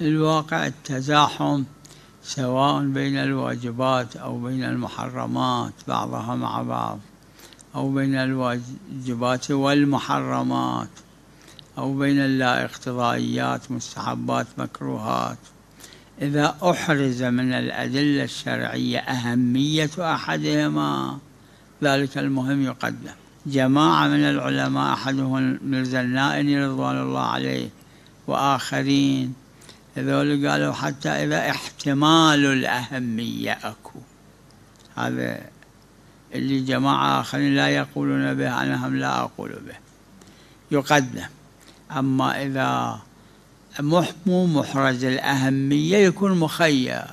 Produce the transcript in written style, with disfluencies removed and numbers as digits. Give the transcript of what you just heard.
الواقع التزاحم سواء بين الواجبات أو بين المحرمات بعضها مع بعض، أو بين الواجبات والمحرمات، أو بين اللا اقتضائيات مستحبات مكروهات، إذا أحرز من الأدلة الشرعية أهمية أحدهما ذلك المهم يقدم. جماعة من العلماء أحدهم ميرزا النائني رضوان الله عليه وآخرين هذول قالوا حتى إذا احتمال الأهمية أكو، هذا اللي جماعة آخرين لا يقولون به أنا هم لا أقول به يقدم. أما إذا مو محرز الأهمية يكون مخير،